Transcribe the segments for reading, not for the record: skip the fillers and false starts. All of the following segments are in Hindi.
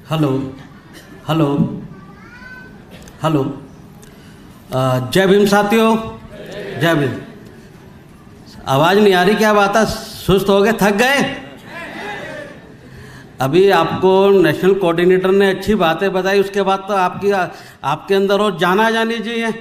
Hello hello hello. जय भीम साथियों, जय भीम। आवाज़ नहीं आ रही, क्या बात है? सुस्त हो गए, थक गए? अभी आपको नेशनल कोऑर्डिनेटर ने अच्छी बातें बताई, उसके बाद तो आपके अंदर और जाना जानी चाहिए।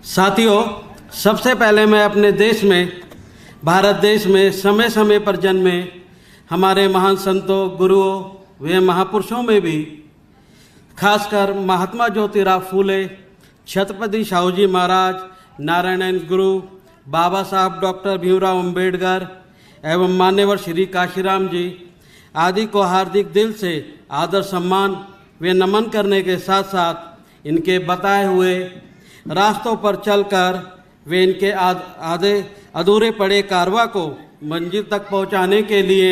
साथियों, सबसे पहले मैं अपने देश में, भारत देश में समय समय पर जन्मे हमारे महान संतों, गुरुओं व महापुरुषों में भी खासकर महात्मा ज्योतिराव फूले, छत्रपति शाहूजी महाराज, नारायण गुरु, बाबा साहब डॉक्टर भीमराव अंबेडकर एवं मान्यवर श्री काशीराम जी आदि को हार्दिक दिल से आदर सम्मान व नमन करने के साथ साथ इनके बताए हुए रास्तों पर चलकर वे इनके आधे अधूरे पड़े कारवां को मंजिल तक पहुंचाने के लिए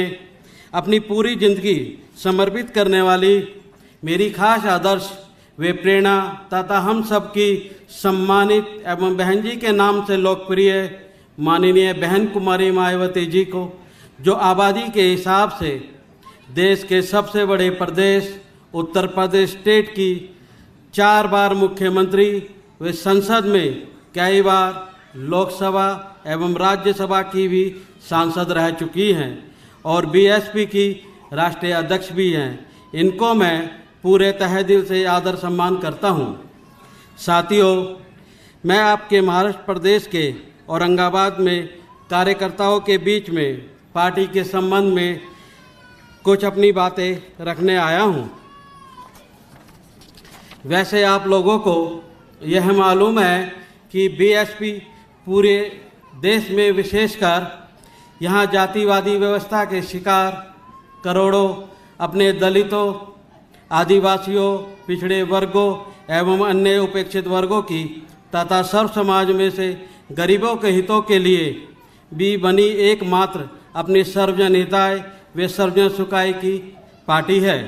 अपनी पूरी जिंदगी समर्पित करने वाली मेरी खास आदर्श वे प्रेरणा तथा हम सब की सम्मानित एवं बहन जी के नाम से लोकप्रिय माननीय बहन कुमारी मायावती जी को, जो आबादी के हिसाब से देश के सबसे बड़े प्रदेश उत्तर प्रदेश स्टेट की 4 बार मुख्यमंत्री वे संसद में कई बार लोकसभा एवं राज्यसभा की भी सांसद रह चुकी हैं और बीएसपी की राष्ट्रीय अध्यक्ष भी हैं। इनको मैं पूरे तहे दिल से आदर सम्मान करता हूं। साथियों, मैं आपके महाराष्ट्र प्रदेश के औरंगाबाद में कार्यकर्ताओं के बीच में पार्टी के संबंध में कुछ अपनी बातें रखने आया हूं। वैसे आप लोगों को यह मालूम है कि बीएसपी पूरे देश में, विशेषकर यहाँ जातिवादी व्यवस्था के शिकार करोड़ों अपने दलितों, आदिवासियों, पिछड़े वर्गों एवं अन्य उपेक्षित वर्गों की तथा सर्व समाज में से गरीबों के हितों के लिए भी बनी एकमात्र अपनी सर्वजन हिताय व सर्वजन सुखाय की पार्टी है,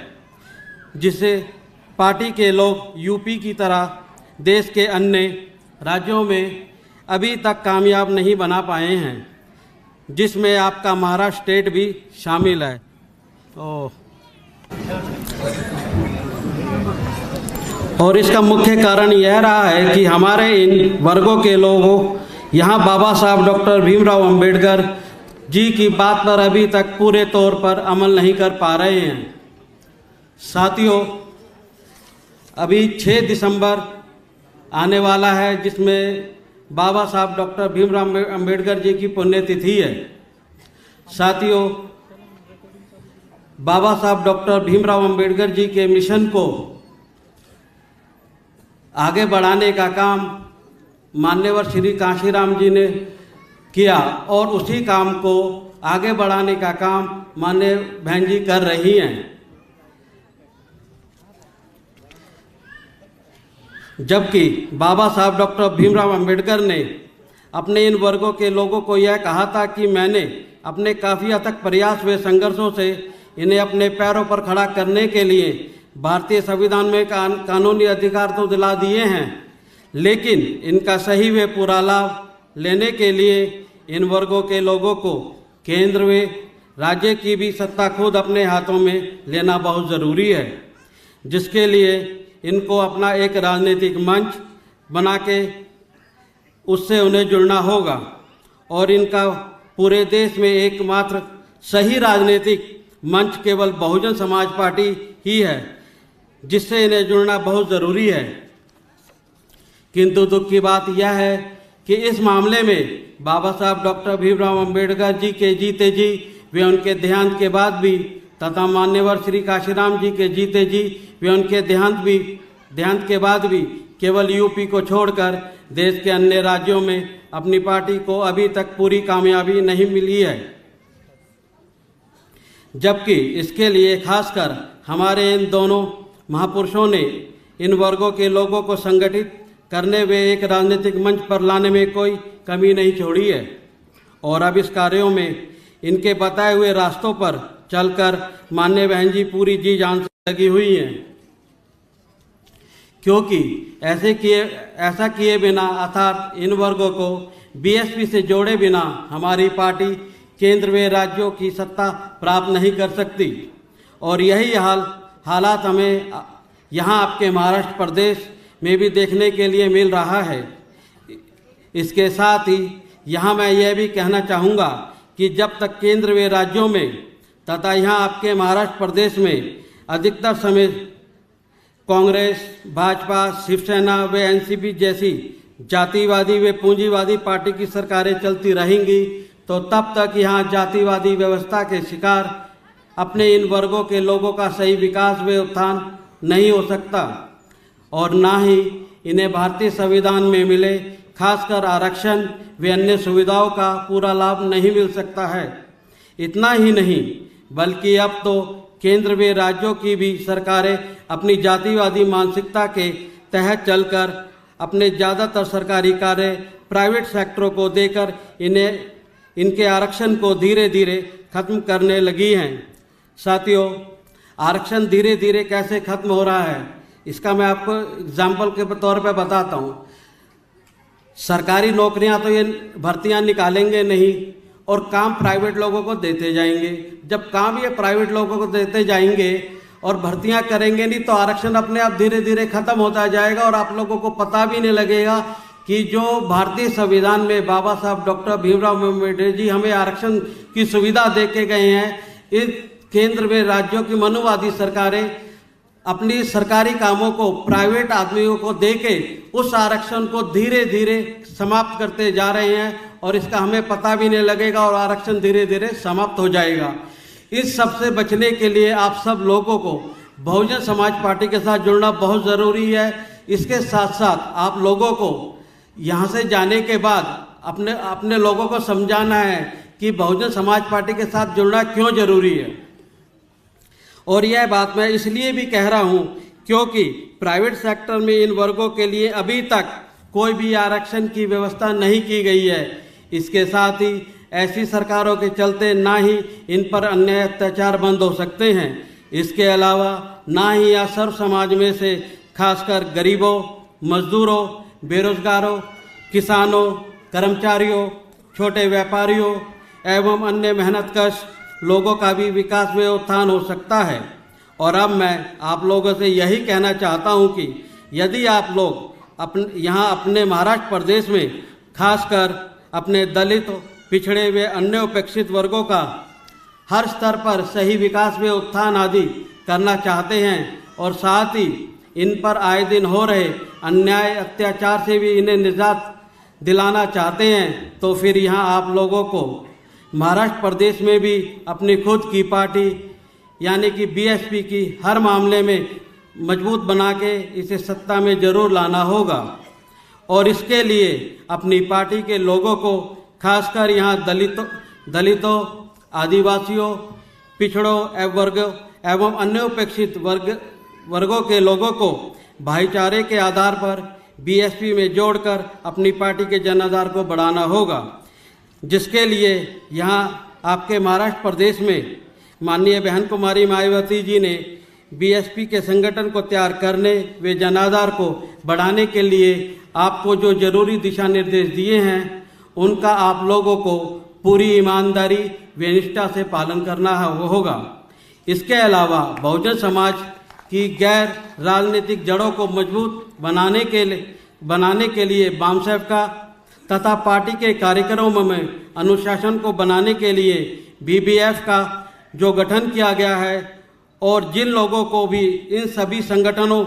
जिसे पार्टी के लोग यूपी की तरह देश के अन्य राज्यों में अभी तक कामयाब नहीं बना पाए हैं, जिसमें आपका महाराष्ट्र स्टेट भी शामिल है। और इसका मुख्य कारण यह रहा है कि हमारे इन वर्गों के लोगों यहाँ बाबा साहब डॉक्टर भीमराव अंबेडकर जी की बात पर अभी तक पूरे तौर पर अमल नहीं कर पा रहे हैं। साथियों, अभी 6 दिसंबर आने वाला है, जिसमें बाबा साहब डॉक्टर भीमराव अंबेडकर जी की पुण्यतिथि है। साथियों, बाबा साहब डॉक्टर भीमराव अंबेडकर जी के मिशन को आगे बढ़ाने का काम मान्यवर श्री काशीराम जी ने किया और उसी काम को आगे बढ़ाने का काम माननीय बहन जी कर रही हैं। जबकि बाबा साहब डॉक्टर भीमराव अंबेडकर ने अपने इन वर्गों के लोगों को यह कहा था कि मैंने अपने काफ़ी अथक प्रयास व संघर्षों से इन्हें अपने पैरों पर खड़ा करने के लिए भारतीय संविधान में कानूनी अधिकार तो दिला दिए हैं, लेकिन इनका सही व पूरा लाभ लेने के लिए इन वर्गों के लोगों को केंद्र व राज्य की भी सत्ता खुद अपने हाथों में लेना बहुत ज़रूरी है, जिसके लिए इनको अपना एक राजनीतिक मंच बना के उससे उन्हें जुड़ना होगा और इनका पूरे देश में एकमात्र सही राजनीतिक मंच केवल बहुजन समाज पार्टी ही है, जिससे इन्हें जुड़ना बहुत ज़रूरी है। किंतु दुख की बात यह है कि इस मामले में बाबा साहब डॉक्टर भीमराव अंबेडकर जी के जीते जी वे उनके देहांत के बाद भी तथा मान्यवर श्री काशीराम जी के जीते जी वे उनके देहांत के बाद भी केवल यूपी को छोड़कर देश के अन्य राज्यों में अपनी पार्टी को अभी तक पूरी कामयाबी नहीं मिली है। जबकि इसके लिए खासकर हमारे इन दोनों महापुरुषों ने इन वर्गों के लोगों को संगठित करने व एक राजनीतिक मंच पर लाने में कोई कमी नहीं छोड़ी है और अब इस कार्यों में इनके बताए हुए रास्तों पर चलकर माननीय बहन जी पूरी जी जान से लगी हुई हैं, क्योंकि ऐसा किए बिना अर्थात इन वर्गों को बीएसपी से जोड़े बिना हमारी पार्टी केंद्र व राज्यों की सत्ता प्राप्त नहीं कर सकती और यही हालात हमें यहाँ आपके महाराष्ट्र प्रदेश में भी देखने के लिए मिल रहा है। इसके साथ ही यहाँ मैं यह भी कहना चाहूँगा कि जब तक केंद्र व राज्यों में तथा यहाँ आपके महाराष्ट्र प्रदेश में अधिकतर समय कांग्रेस, भाजपा, शिवसेना व एनसीपी जैसी जातिवादी व पूंजीवादी पार्टी की सरकारें चलती रहेंगी तो तब तक यहाँ जातिवादी व्यवस्था के शिकार अपने इन वर्गों के लोगों का सही विकास व उत्थान नहीं हो सकता और ना ही इन्हें भारतीय संविधान में मिले खासकर आरक्षण व अन्य सुविधाओं का पूरा लाभ नहीं मिल सकता है। इतना ही नहीं बल्कि अब तो केंद्र व राज्यों की भी सरकारें अपनी जातिवादी मानसिकता के तहत चलकर अपने ज़्यादातर सरकारी कार्य प्राइवेट सेक्टरों को देकर इनके आरक्षण को धीरे धीरे खत्म करने लगी हैं। साथियों, आरक्षण धीरे धीरे कैसे खत्म हो रहा है इसका मैं आपको एग्जाम्पल के तौर पे बताता हूँ। सरकारी नौकरियां तो ये भर्तियां निकालेंगे नहीं और काम प्राइवेट लोगों को देते जाएंगे। जब काम ये प्राइवेट लोगों को देते जाएंगे और भर्तियां करेंगे नहीं तो आरक्षण अपने आप धीरे धीरे खत्म होता जाएगा और आप लोगों को पता भी नहीं लगेगा कि जो भारतीय संविधान में बाबा साहब डॉक्टर भीमराव अम्बेडकर जी हमें आरक्षण की सुविधा दे के गए हैं, इस केंद्र में राज्यों की मनुवादी सरकारें अपनी सरकारी कामों को प्राइवेट आदमियों को देके उस आरक्षण को धीरे धीरे समाप्त करते जा रहे हैं और इसका हमें पता भी नहीं लगेगा और आरक्षण धीरे धीरे समाप्त हो जाएगा। इस सब से बचने के लिए आप सब लोगों को बहुजन समाज पार्टी के साथ जुड़ना बहुत ज़रूरी है। इसके साथ साथ आप लोगों को यहाँ से जाने के बाद अपने लोगों को समझाना है कि बहुजन समाज पार्टी के साथ जुड़ना क्यों ज़रूरी है। और यह बात मैं इसलिए भी कह रहा हूँ क्योंकि प्राइवेट सेक्टर में इन वर्गों के लिए अभी तक कोई भी आरक्षण की व्यवस्था नहीं की गई है। इसके साथ ही ऐसी सरकारों के चलते ना ही इन पर अन्याय अत्याचार बंद हो सकते हैं। इसके अलावा ना ही यह सर्व समाज में से खासकर गरीबों, मजदूरों, बेरोजगारों, किसानों, कर्मचारियों, छोटे व्यापारियों एवं अन्य मेहनतकश लोगों का भी विकास में उत्थान हो सकता है। और अब मैं आप लोगों से यही कहना चाहता हूं कि यदि आप लोग यहाँ अपने महाराष्ट्र प्रदेश में खासकर अपने दलित, पिछड़े हुए अन्य उपेक्षित वर्गों का हर स्तर पर सही विकास में उत्थान आदि करना चाहते हैं और साथ ही इन पर आए दिन हो रहे अन्याय अत्याचार से भी इन्हें निजात दिलाना चाहते हैं तो फिर यहाँ आप लोगों को महाराष्ट्र प्रदेश में भी अपनी खुद की पार्टी यानी कि बीएसपी की हर मामले में मजबूत बना के इसे सत्ता में जरूर लाना होगा। और इसके लिए अपनी पार्टी के लोगों को खासकर यहाँ दलितों, आदिवासियों, पिछड़ों एवं अन्य उपेक्षित वर्गों के लोगों को भाईचारे के आधार पर बीएसपी में जोड़कर अपनी पार्टी के जनाधार को बढ़ाना होगा, जिसके लिए यहाँ आपके महाराष्ट्र प्रदेश में माननीय बहन कुमारी मायावती जी ने बीएसपी के संगठन को तैयार करने व जनाधार को बढ़ाने के लिए आपको जो जरूरी दिशा निर्देश दिए हैं उनका आप लोगों को पूरी ईमानदारी व निष्ठा से पालन करना होगा। इसके अलावा बहुजन समाज की गैर राजनीतिक जड़ों को मजबूत बनाने के लिए बामसेफ का तथा पार्टी के कार्यक्रमों में अनुशासन को बनाने के लिए बीबीएफ का जो गठन किया गया है और जिन लोगों को भी इन सभी संगठनों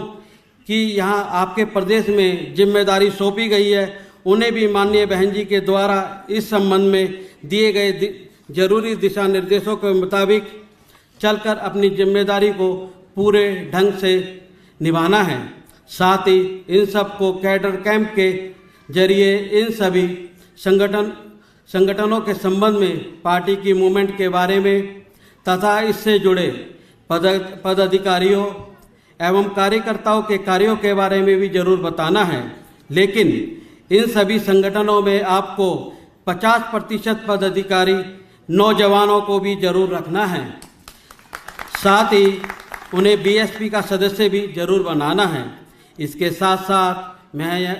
की यहाँ आपके प्रदेश में जिम्मेदारी सौंपी गई है उन्हें भी माननीय बहन जी के द्वारा इस संबंध में दिए गए जरूरी दिशा निर्देशों के मुताबिक चलकर अपनी जिम्मेदारी को पूरे ढंग से निभाना है। साथ ही इन सबको कैडर कैंप के जरिए इन सभी संगठनों के संबंध में पार्टी की मूवमेंट के बारे में तथा इससे जुड़े पदाधिकारियों एवं कार्यकर्ताओं के कार्यों के बारे में भी जरूर बताना है। लेकिन इन सभी संगठनों में आपको 50% पदाधिकारी नौजवानों को भी जरूर रखना है। साथ ही उन्हें बीएसपी का सदस्य भी जरूर बनाना है। इसके साथ साथ मैं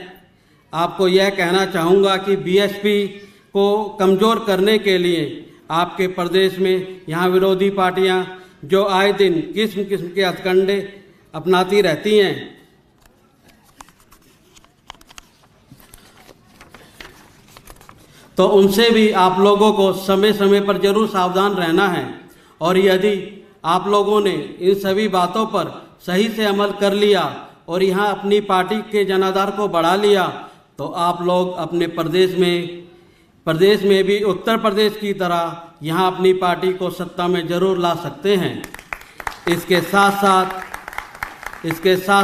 आपको यह कहना चाहूँगा कि बीएसपी को कमज़ोर करने के लिए आपके प्रदेश में यहाँ विरोधी पार्टियाँ जो आए दिन किस्म किस्म के हथकंडे अपनाती रहती हैं, तो उनसे भी आप लोगों को समय समय पर जरूर सावधान रहना है। और यदि आप लोगों ने इन सभी बातों पर सही से अमल कर लिया और यहाँ अपनी पार्टी के जनाधार को बढ़ा लिया, तो आप लोग अपने प्रदेश में भी उत्तर प्रदेश की तरह यहाँ अपनी पार्टी को सत्ता में जरूर ला सकते हैं। इसके साथ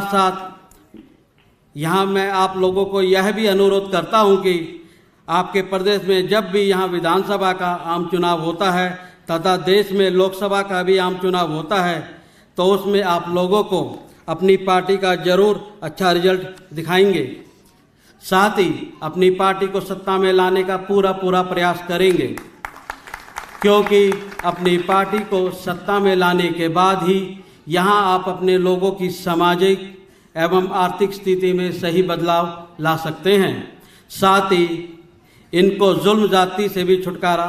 साथ यहाँ मैं आप लोगों को यह भी अनुरोध करता हूँ कि आपके प्रदेश में जब भी यहाँ विधानसभा का आम चुनाव होता है तथा देश में लोकसभा का भी आम चुनाव होता है, तो उसमें आप लोगों को अपनी पार्टी का जरूर अच्छा रिजल्ट दिखाएंगे। साथ ही अपनी पार्टी को सत्ता में लाने का पूरा प्रयास करेंगे, क्योंकि अपनी पार्टी को सत्ता में लाने के बाद ही यहाँ आप अपने लोगों की सामाजिक एवं आर्थिक स्थिति में सही बदलाव ला सकते हैं। साथ ही इनको जुल्म जाति से भी छुटकारा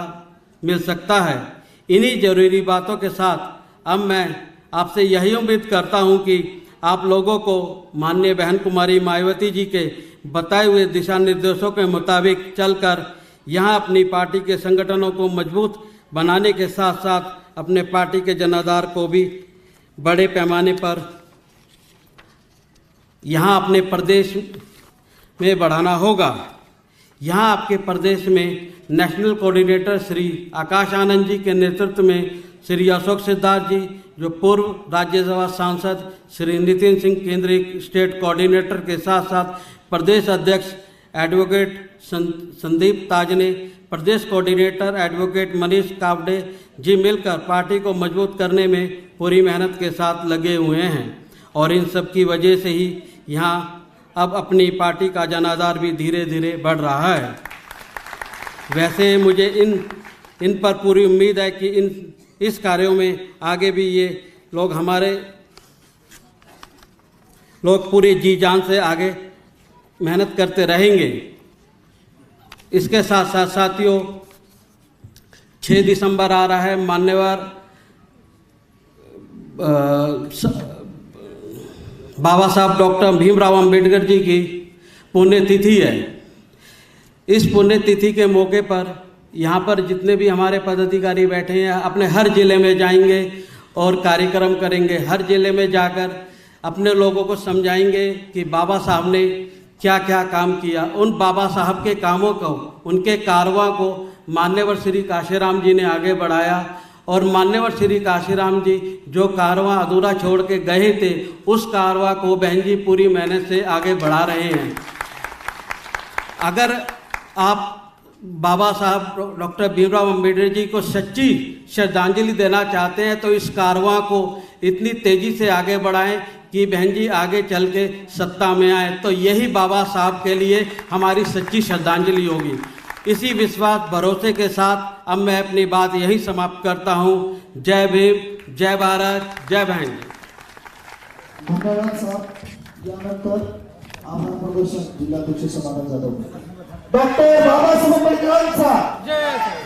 मिल सकता है। इन्हीं जरूरी बातों के साथ अब मैं आपसे यही उम्मीद करता हूं कि आप लोगों को माननीय बहन कुमारी मायावती जी के बताए हुए दिशा निर्देशों के मुताबिक चलकर यहाँ अपनी पार्टी के संगठनों को मजबूत बनाने के साथ साथ अपने पार्टी के जनाधार को भी बड़े पैमाने पर यहाँ अपने प्रदेश में बढ़ाना होगा। यहाँ आपके प्रदेश में नेशनल कोऑर्डिनेटर श्री आकाश आनंद जी के नेतृत्व में श्री अशोक सिद्धार्थ जी, जो पूर्व राज्यसभा सांसद श्री नितिन सिंह केंद्रीय स्टेट कोऑर्डिनेटर के साथ साथ प्रदेश अध्यक्ष एडवोकेट संदीप ताजने, प्रदेश कोऑर्डिनेटर एडवोकेट मनीष कावडे जी मिलकर पार्टी को मजबूत करने में पूरी मेहनत के साथ लगे हुए हैं। और इन सब की वजह से ही यहाँ अब अपनी पार्टी का जनाधार भी धीरे धीरे बढ़ रहा है। वैसे मुझे इन पर पूरी उम्मीद है कि इस कार्यों में आगे भी ये लोग हमारे लोग पूरी जी जान से आगे मेहनत करते रहेंगे। इसके साथ साथ साथियों, 6 दिसंबर आ रहा है, मान्यवर बाबा साहब डॉक्टर भीमराव अंबेडकर जी की पुण्यतिथि है। इस पुण्यतिथि के मौके पर यहाँ पर जितने भी हमारे पदाधिकारी बैठे हैं अपने हर ज़िले में जाएंगे और कार्यक्रम करेंगे। हर ज़िले में जाकर अपने लोगों को समझाएंगे कि बाबा साहब ने क्या क्या काम किया। उन बाबा साहब के कामों को, उनके कारवां को मान्यवर श्री काशीराम जी ने आगे बढ़ाया। और मान्यवर श्री काशीराम जी जो कारवां अधूरा छोड़ के गए थे, उस कारवां को बहन जी पूरी मेहनत से आगे बढ़ा रहे हैं। अगर आप बाबा साहब डॉक्टर भीमराव अंबेडकर जी को सच्ची श्रद्धांजलि देना चाहते हैं तो इस कारवां को इतनी तेज़ी से आगे बढ़ाएं कि बहन जी आगे चल के सत्ता में आए, तो यही बाबा साहब के लिए हमारी सच्ची श्रद्धांजलि होगी। इसी विश्वास भरोसे के साथ अब मैं अपनी बात यही समाप्त करता हूँ। जय भीम, जय भारत, जय बहन। धन्यवाद साहब। यानंतर आभार प्रदर्शन जिल्हाध्यक्ष समाधान जाधव डॉक्टर बाबासाहेब आंबेडकरांचा जय।